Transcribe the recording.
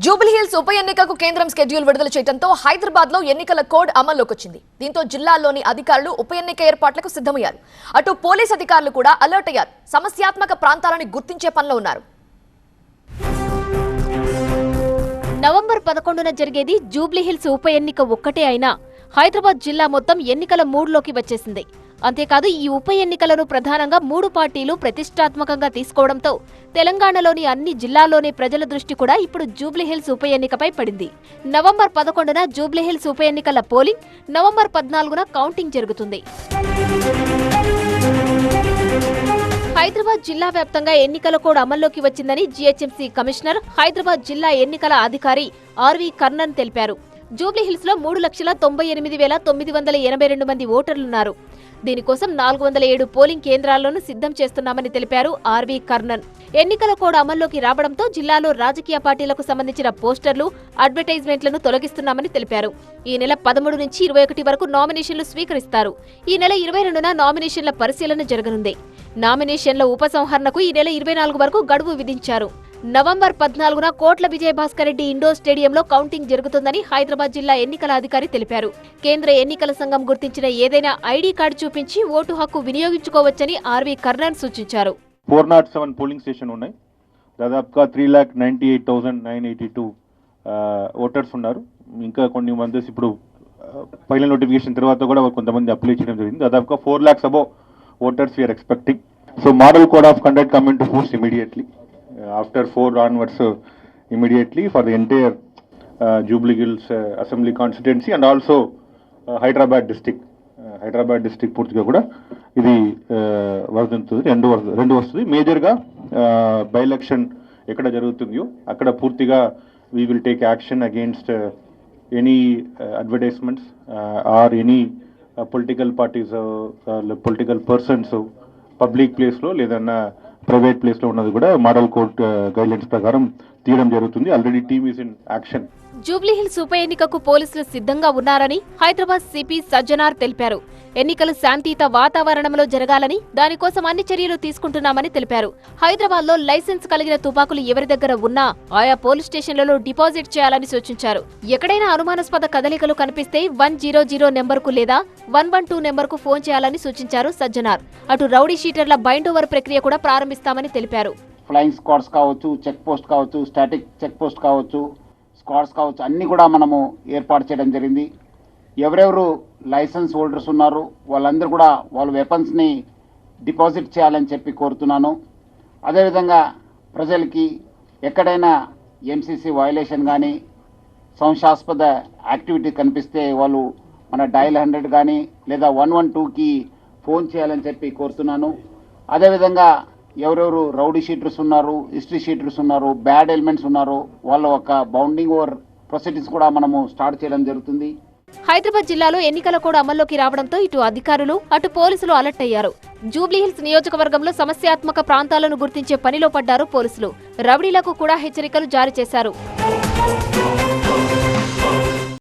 జూబ్లీహిల్స్ ఉప ఎన్నికకు కేంద్రం షెడ్యూల్ విడుదల చేయడంతో హైదరాబాద్ లో ఎన్నికల కోడ్ అమల్లోకి వచ్చింది. దీంతో జిల్లాల్లోని అధికారులు ఉప ఎన్నిక ఏర్పాట్లకు సిద్ధమయ్యారు. అటు పోలీస్ అధికారులు కూడా అలర్ట్ అయ్యారు. సమస్యాత్మక ప్రాంతాలను గుర్తించే పనిలో ఉన్నారు. నవంబర్ 11న జరిగేది జూబ్లీహిల్స్ ఉప ఎన్నిక ఒక్కటే అయినా హైదరాబాద్ జిల్లా మొత్తం ఎన్నికల మూడ్లోకి వచ్చేసింది. అంతేకాదు ఈ ఉప ఎన్నికలను ప్రధానంగా 3 పార్టీలు ప్రతిష్టాత్మకంగా తీసుకోవడంతో తెలంగాణలోని అన్ని జిల్లాల్లోని ప్రజల దృష్టి కూడా ఇప్పుడు జూబ్లీహిల్స్ ఉప ఎన్నికపై పడింది. నవంబర్ 11న జూబ్లీహిల్స్ ఉప ఎన్నికల పోలింగ్, నవంబర్ 14న కౌంటింగ్ జరుగుతుంది. హైదరాబాద్ జిల్లా వ్యాప్తంగా ఎన్నికల కోడ్ అమల్లోకి వచ్చిందని జీహెచ్ఎంసీ కమిషనర్, హైదరాబాద్ జిల్లా ఎన్నికల అధికారి ఆర్వి కర్ణన్ తెలిపారు. జూబ్లీహిల్స్ లో 3,98,982 మంది ఓటర్లున్నారు. దీనికోసం 407 పోలింగ్ కేంద్రాలను సిద్ధం చేస్తున్నామని తెలిపారు ఆర్వి కర్ణన్. ఎన్నికల కోడ్ అమల్లోకి రావడంతో జిల్లాలో రాజకీయ పార్టీలకు సంబంధించిన పోస్టర్లు, అడ్వర్టైజ్మెంట్లను తొలగిస్తున్నామని తెలిపారు. ఈ నెల 13 నుంచి 21 వరకు నామినేషన్లు స్వీకరిస్తారు. ఈ నెల 22న నామినేషన్ల పరిశీలన జరగనుంది. నామినేషన్ల ఉపసంహరణకు ఈ నెల 24 వరకు గడువు విధించారు. నవంబర్ 14న కోట్ల విజయభాస్కర్ రెడ్డి ఇండోర్ స్టేడియంలో కౌంటింగ్ జరుగుతుందని హైదరాబాద్ జిల్లా ఎన్నికల అధికారి తెలిపారు. కేంద్ర ఎన్నికల సంఘం గుర్తించిన ఏదైనా ఐడి కార్డు చూపించి ఓటు హక్కు వినియోగించుకోవచ్చని ఆర్వి కర్ణన్ సూచించారు. 407 పోలింగ్ స్టేషన్ ఉన్నాయి. దాదాపుగా 3,98,982 ఓటర్స్ ఉన్నారు. ఇంకా కొన్ని మంది ఇప్పుడు ఫైనల్ నోటిఫికేషన్ తర్వాత కూడా కొంతమంది అప్లై చేయడం జరిగింది. దాదాపుగా 4 lakhs above voters we are expecting. So model code of conduct come into force immediately after 4 onwards immediately for the entire Jubilee Hills Assembly constituency and also Hyderabad district. Hyderabad district పూర్తిగా కూడా ఇది వర్ధంతుంది. రెండు వస్తుంది. మేజర్గా by election ఎక్కడ జరుగుతుందో అక్కడ పూర్తిగా we will take action against any advertisements or any political parties political persons public ప్లేస్లో లేదన్నా ప్రైవేట్ ప్లేస్ లో ఉన్నది కూడా మోడల్ కోడ్ గైడ్లైన్స్ ప్రకారం తీయడం జరుగుతుంది. Already team is in action. Jubilee Hills ఉప ఎన్నికకు పోలీసులు సిద్ధంగా ఉన్నారని హైదరాబాద్ సిపి సజ్జనార్ తెలిపారు. ఎన్నికలు శాంతియుత వాతావరణంలో జరగాలని, దానికోసం అన్ని చర్యలు తీసుకుంటున్నామని తెలిపారు. హైదరాబాద్ లో లైసెన్స్ కలిగిన తుపాకులు ఎవరి దగ్గర ఉన్నా ఆయా పోలీస్ స్టేషన్లలో డిపాజిట్ చేయాలని సూచించారు. ఎక్కడైనా అనుమానాస్పద కదలికలు కనిపిస్తే 100 నెంబర్కు లేదా 112 నెంబర్కు ఫోన్ చేయాలని సూచించారు సజ్జనార్. అటు రౌడీ షీటర్ల బైండ్ ఓవర్ ప్రక్రియ కూడా ప్రారంభిస్తామని తెలిపారు. ఫ్లయింగ్ స్క్వాడ్స్ కావచ్చు, చెక్ పోస్ట్ కావచ్చు, స్టాటిక్ చెక్ పోస్ట్ కావచ్చు, స్క్వాడ్స్ కావచ్చు, అన్నీ కూడా మనము ఏర్పాటు చేయడం జరిగింది. ఎవరెవరు లైసెన్స్ హోల్డర్స్ ఉన్నారు వాళ్ళందరూ కూడా వాళ్ళ వెపన్స్ని డిపాజిట్ చేయాలని చెప్పి కోరుతున్నాను. అదేవిధంగా ప్రజలకి ఎక్కడైనా ఎంసీసీ వయలేషన్ కానీ సంశయాస్పద యాక్టివిటీ కనిపిస్తే వాళ్ళు మన డయల్ 100 కానీ లేదా 112కి ఫోన్ చేయాలని చెప్పి కోరుతున్నాను. అదేవిధంగా ఎవరెవరు రౌడీ షీటర్స్ ఉన్నారు, హిస్టరీ షీటర్స్ ఉన్నారు, బ్యాడ్ ఎలిమెంట్స్ ఉన్నారు, వాళ్ళ ఒక బౌండింగ్ ఓవర్ ప్రొసీడింగ్స్ కూడా మనము స్టార్ట్ చేయడం జరుగుతుంది. హైదరాబాద్ జిల్లాలో ఎన్నికల కోడ్ అమల్లోకి రావడంతో ఇటు అధికారులు, అటు పోలీసులు అలర్ట్ అయ్యారు. జూబ్లీహిల్స్ నియోజకవర్గంలో సమస్యాత్మక ప్రాంతాలను గుర్తించే పనిలో పడ్డారు పోలీసులు. రౌడీలకు కూడా హెచ్చరికలు జారీ చేశారు.